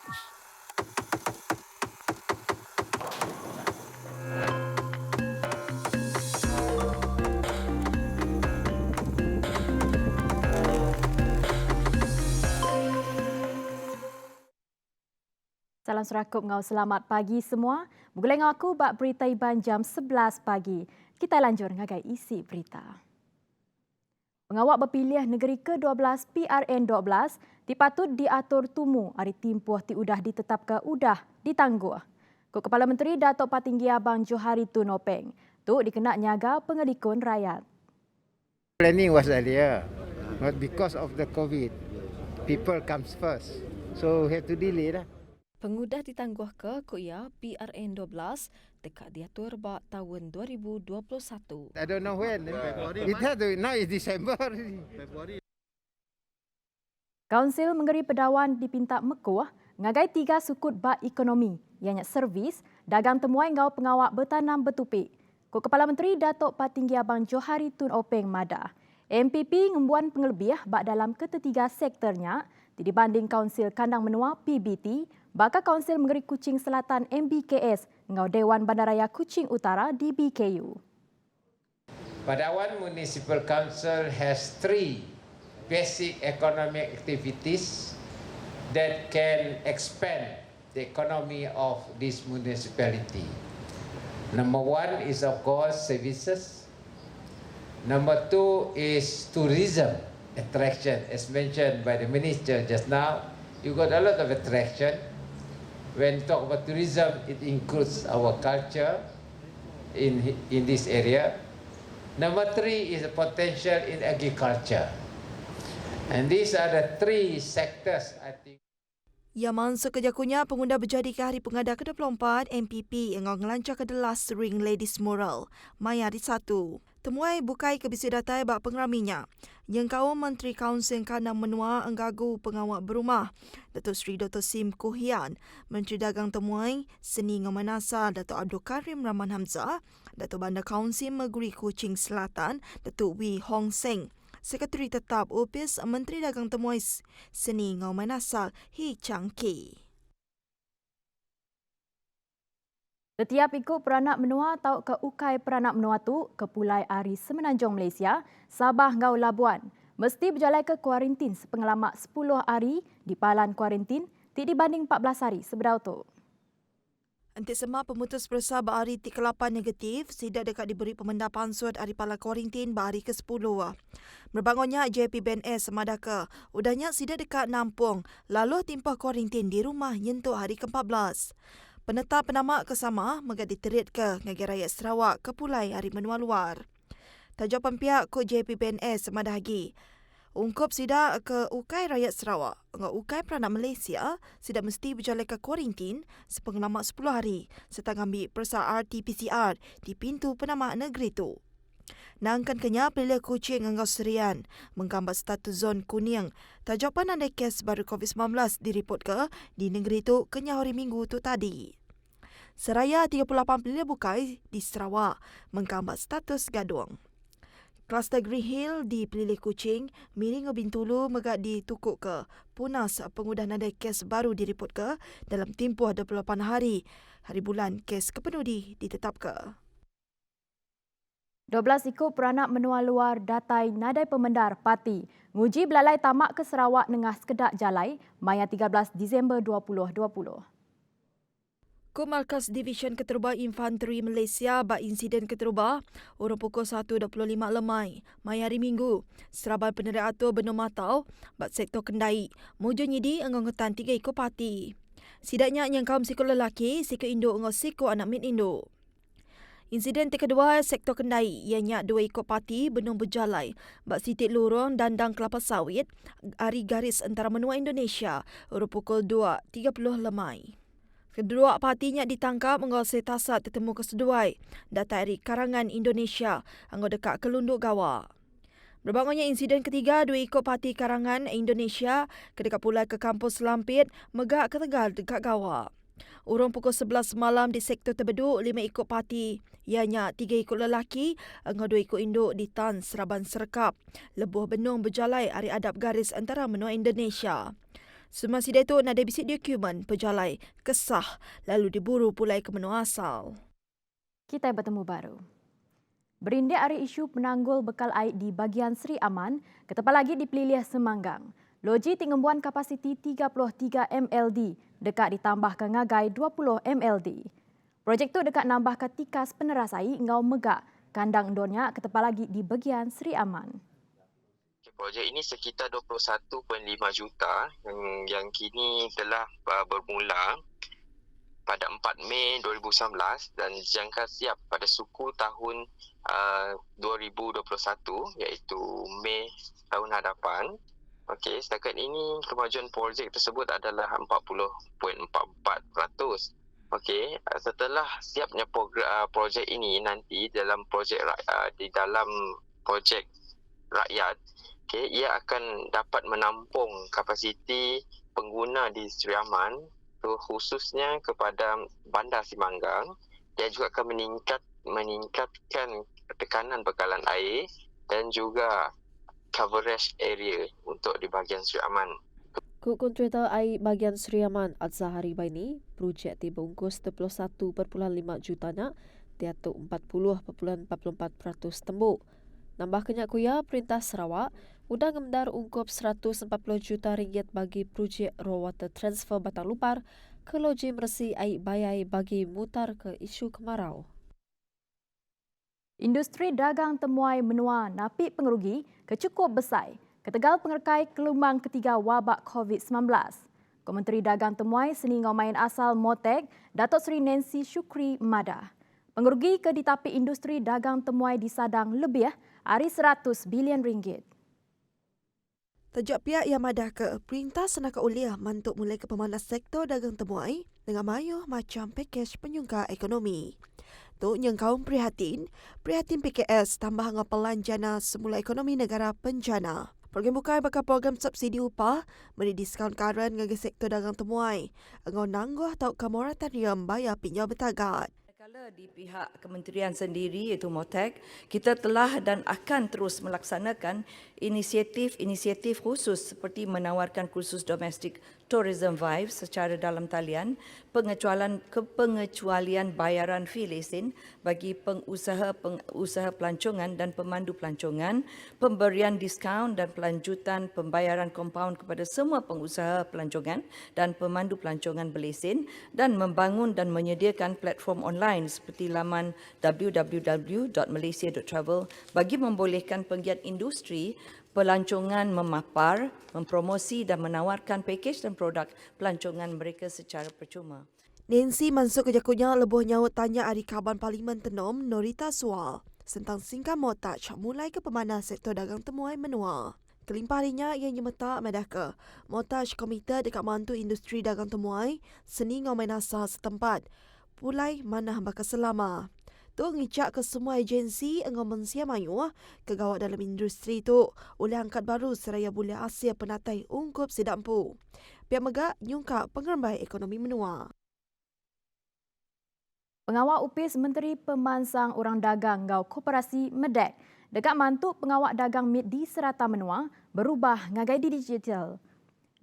Salam serakup ngau selamat pagi semua. Mugulai ngau aku bak berita iban jam 11 pagi. Kita lanjut ngagai isi berita. Pengawak berpilihan negeri ke-12 PRN12 dipatut diatur tumu hari timpuh ti udah ditetapkan udah ditangguh. Kepala Menteri Datuk Patinggi Abang Johari Tun Openg tu dikenak nyaga pengelikun rakyat. Planning was earlier, not because of the COVID. People comes first, so we have to delay lah. Pengudah ditangguh ke kuya PRN 12 dekat diatur bak tahun 2021. I don't know when. It had to, now it's December. Kaunsil Menggeri Pedawan dipinta mekuh ngagai 3 sukut bak ekonomi, ianya servis, dagang temuai ngau pengawak bertanam bertupik. Kepala Menteri Datuk Patinggi Abang Johari Tun Openg madah. MPP ngembuan pengelebih bak dalam ketiga sektornya dibanding Kaunsil Kandang Menua PBT, bakal Kaunsil Menggeri Kuching Selatan MBKS ngau Dewan Bandaraya Kuching Utara DBKU. Padawan Municipal Council has 3 basic economic activities that can expand the economy of this municipality. Number 1 is of course services. Number 2 is tourism attraction. As mentioned by the minister just now, you got a lot of attraction. When talk about tourism, it includes our culture in this area. Number 3 is the potential in agriculture. And these are the 3 sectors I think. Yaman sekejakunya pengguna berjadi ke hari pengada ke-24 MPP yang ngelancar ke the last ring ladies moral. Maya hari 1. Temuai bukai ke bisi datai bak pengraminya. Yang kaum Menteri Kaunsil Kandang Menua enggagu pengawak berumah. Datuk Seri Dr. Sim Kuhian, Menteri Dagang Temuai, Seni Ngomanasa Datuk Abdul Karim Rahman Hamzah, Datuk Bandar Kaunsil Menggeri Kuching Selatan, Datuk Wee Hong Seng. Sekretari Tetap Opis Menteri Dagang Temuai Seni Ngomanasa Hi Chang Ki. Setiap ikut peranak menua atau ke ukai peranak menua tu ke Pulai Ari Semenanjung Malaysia, Sabah ngau Labuan, mesti berjalan ke kuarantin sepengalamak 10 hari di palan kuarantin dibanding 14 hari sebelum tu. Antik Sema pemutus persa bahari ke-8 negatif, sidak dekat diberi pemendapan suat hari pala kuarantin bahari ke-10. Berbangunnya JP BNS semadaka, udahnya sidak dekat nampung, lalu timpah kuarantin di rumah nyentuh hari ke-14. Penetap penamak kesama megak diterit ke Negeri Rakyat Sarawak ke Pulai Hari Menua Luar. Tajuk pempiak Kod JP BNS semadagi. Ungkup sidak ke Ukai Rakyat Sarawak, ngak Ukai Peranak Malaysia, sidak mesti berjalan ke kuarantin sepengalamak 10 hari serta ngambil persa RT-PCR di pintu penamak negeri tu. Nangkan kenya pilih Kuching engau Serian menggambar status zon kuning. Tajapan anda kes baru COVID-19 diripot ke di negeri tu kenya hari Minggu tu tadi. Seraya 38 pilih bukai di Sarawak menggambar status gaduang. Kluster Green Hill di Pelilih Kuching, miring Bintulu megak ditukuk ke. Punas pengudah nadai kes baru diripot ke dalam tempoh 28 hari. Hari bulan kes kepenudi ditetap ke. 12 ikut peranak menua luar datai nadai pemendar parti. Nguji belalai tamak ke Sarawak Nengah Sekedak Jalai, Maya 13 Disember 2020. Ko Markas Division Keterubah Infanteri Malaysia bak insiden keterubah orang pukul 1.25 lemai mai hari Minggu. Serabai penerik atur Benua Matau bak sektor Kendai. Muju nyidi enggongetan 3 ikut parti. Sidaknya yang kaum siko lelaki, siko induk engau siko anak min induk. Insiden kedua sektor Kendai ianya 2 ikut parti Benua Berjalai bak sitik lorong dandang kelapa sawit hari garis antara menua Indonesia orang pukul 2.30 lemai. Kedua partinya ditangkap menguasai tasat tertemu keseduai datang dari Karangan Indonesia anggo dekat Kelunduk Gawa. Berbangunnya insiden ketiga 2 ikut parti Karangan Indonesia kedekat pulai ke kampus Lampit megak ke Tegal dekat Gawa. Urung pukul 11 malam di sektor Terbeduk 5 ikut parti ianya 3 ikut lelaki anggo 2 ikut induk di Tan Seraban Serkap lebuh Benung Berjalai Hari Adab Garis antara menua Indonesia. Semasa itu, nada bisik dokumen pejalai kesah lalu diburu pulai ke menua asal. Kita bertemu baru. Berindik hari isu penanggul bekal air di bahagian Seri Aman, ketepal lagi dipilih Semanggang. Loji tingembuan kapasiti 33 MLD dekat ditambah ke ngagai 20 MLD. Projek tu dekat nambah ke tikas peneras air ngau megak kandang endornya ketepal lagi di bahagian Seri Aman. Projek ini sekitar 21.5 juta yang kini telah bermula pada 4 Mei 2019 dan dijangka siap pada suku tahun 2021 iaitu Mei tahun hadapan. Okey, setakat ini kemajuan projek tersebut adalah 40.44%. Okey, setelah siapnya projek ini nanti dalam projek rakyat, okay, ia akan dapat menampung kapasiti pengguna di Seri Aman, khususnya kepada Bandar Semanggang. Dia juga akan meningkatkan tekanan bekalan air dan juga coverage area untuk di bahagian Seri Aman. Kontraktor air bahagian Seri Aman Az-Zahari Baini, projek dibungkus 21.5 jutanya, diatuk 40.44% tembuk. Nambah kenyak kuya, Perintah Sarawak udang ngemdar ungkup 140 juta ringgit bagi projek raw water transfer Batang Lupar ke loji mersi air bayai bagi mutar ke isu kemarau. Industri dagang temuai menua napik pengerugi kecukup besar ketegal pengerkai gelombang ketiga wabak COVID-19. Kementeri Dagang Temuai Seni Ngomain Asal Motek, Datuk Seri Nancy Shukri Madah. Pengerugi ke ditapi industri dagang temuai di Sadang lebih hari 100 bilion ringgit. Tajuk pihak yang madah ke Perintah Senaka Uliah mantuk mulai ke pemanas sektor dagang temuai dengan mayuh macam pakej penyungka ekonomi. Tu yang kaum prihatin PKS tambah dengan pelanjana semula ekonomi negara penjana. Program bukai bakal program subsidi upah beri diskaun karen bagi sektor dagang temuai. Engau nangguh atau ke moratorium bayar pinjam bertagat. Kala di pihak kementerian sendiri iaitu Motek, kita telah dan akan terus melaksanakan inisiatif-inisiatif khusus seperti menawarkan kursus domestic tourism vibes secara dalam talian, pengecualian bayaran fee lesen bagi pengusaha pelancongan dan pemandu pelancongan, pemberian diskaun dan pelanjutan pembayaran kompaun kepada semua pengusaha pelancongan dan pemandu pelancongan berlesen dan membangun dan menyediakan platform online seperti laman www.malaysia.travel bagi membolehkan penggiat industri pelancongan memapar, mempromosi dan menawarkan pakej dan produk pelancongan mereka secara percuma. Nancy masuk ke jakunya lebuh nyaut tanya Ahli Kaban Parlimen Tenom Norita Sual tentang singkat motaj mulai ke pemanas sektor dagang temuai menua. Kelimpah harinya ia nyemetak medah ke motaj komite dekat mantu industri dagang temuai Seni Ngomain Asal setempat. Pulai mana bakal selama. Tu ngicak ke semua agensi engau mensia mayu kegawat dalam industri tu oleh angkat baru seraya bulan Asia penatai ungkup sidampu. Pihak megak nyungkap pengerembai ekonomi menua. Pengawal UPIS Menteri Pemansang Orang Dagang Gau Koperasi Medek dekat mantuk pengawal dagang MIT di Serata Menua berubah ngagai di digital.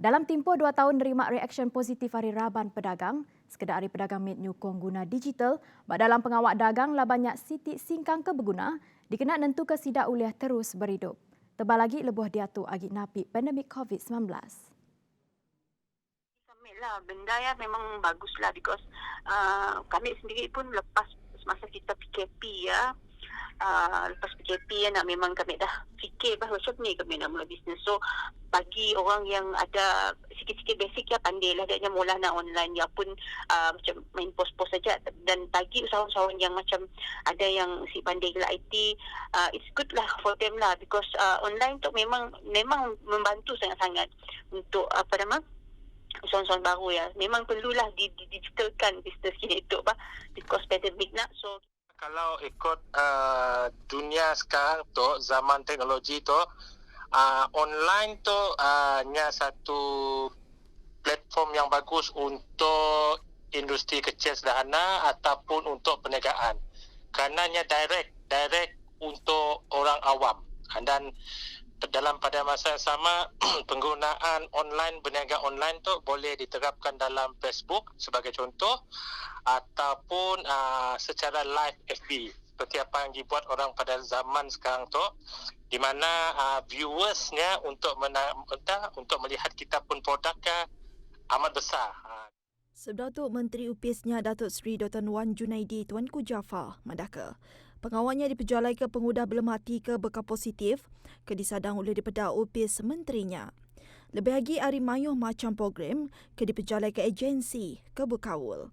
Dalam tempoh 2 tahun nerima reaksyen positif hari Raban pedagang, sekedar hari pedagang MIT nyukong guna digital, dalam pengawal dagang lah banyak sitik singkang ke berguna, dikena nentu ke sidak uliah terus berhidup. Tebal lagi lebuh diatur agi napi pandemik COVID-19. Lah, benda yang memang baguslah because kami sendiri pun lepas semasa kita PKP ya, lepas PKP ya, memang kami dah fikir bahawa macam ni kami nak mula bisnes. So bagi orang yang ada sikit-sikit basic ya, pandai lah dia mula nak online ya pun macam main post-post saja. Dan bagi usahawan-usahawan yang macam ada yang si pandai ke IT, it's good lah for them lah because online tu memang membantu sangat-sangat untuk usahawan-usahawan baru ya. Memang perlulah digitalkan bisnes kita itu because pandemic nak. So kalau ikut dunia sekarang tu, zaman teknologi tu, online tu hanya satu platform yang bagus untuk industri kecil sederhana ataupun untuk perniagaan. Kerananya direct untuk orang awam. Dan dalam pada masa yang sama penggunaan online, berniaga online tu boleh diterapkan dalam Facebook sebagai contoh ataupun secara live FB seperti apa yang dibuat orang pada zaman sekarang tu, di mana viewersnya untuk melihat kita pun produknya amat besar. Sebelum itu, Menteri UPISnya Datuk Seri Dr. Wan Junaidi Tuanku Jaafar mendaka pengawalnya diperjualai ke pengudah belum mati ke bekal positif ke disadang oleh daripada UPIS menterinya. Lebih lagi, Ari Mayuh macam program ke diperjualai ke agensi ke bekawul.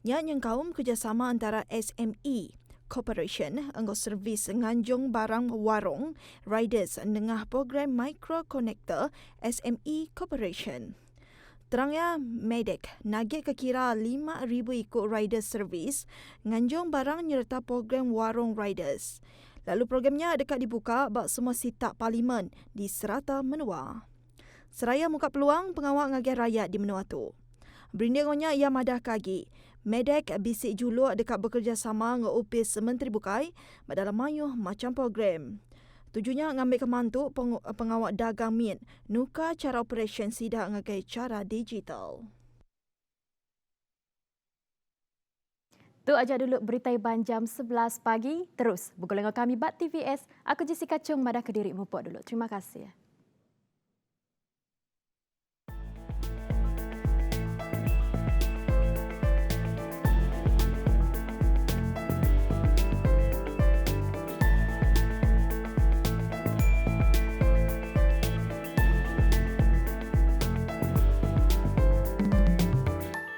Yang kaum kerjasama antara SME Corporation anggo servis nganjung barang warung riders nengah program Micro Connector SME Corporation. Terangnya, Medek nagih kekira 5,000 ikut riders servis nganjung barang nyerta program warung riders. Lalu programnya dekat dibuka bak semua sitak parlimen di serata menua. Seraya muka peluang pengawal ngagih rakyat di menua tu. Berindiangonya ia madah kagi. Medek bisik juluk dekat bekerjasama dengan UPIS Menteri Bukai dalam mayuh macam program. Tujuannya ngambil kemantuk pengawal dagang min nuka cara operasi sidak ngagai cara digital. Tu aja dulu berita Iban jam 11 pagi. Terus bergolong kami Bat TVS. Aku Jessica Chung madah Kediri Mupok dulu. Terima kasih.